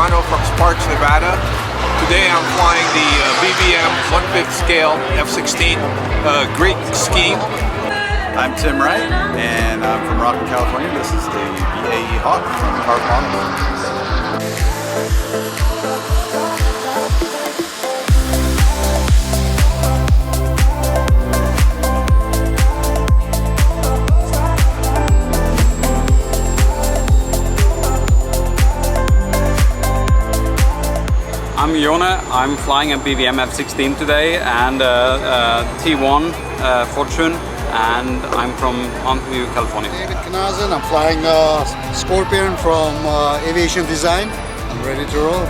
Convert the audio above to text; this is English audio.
Yano from Sparks, Nevada. Today I'm flying the BVM 1/5 scale F-16. Great scheme. I'm Tim Wright, and I'm from Rockland, California. This is the BAE Hawk from Carp Models. I'm Jone. I'm flying a BVM F-16 today and T1 Fortune, and I'm from Mountain View, California. David Knazin. I'm flying Scorpion from Aviation Design. I'm ready to roll.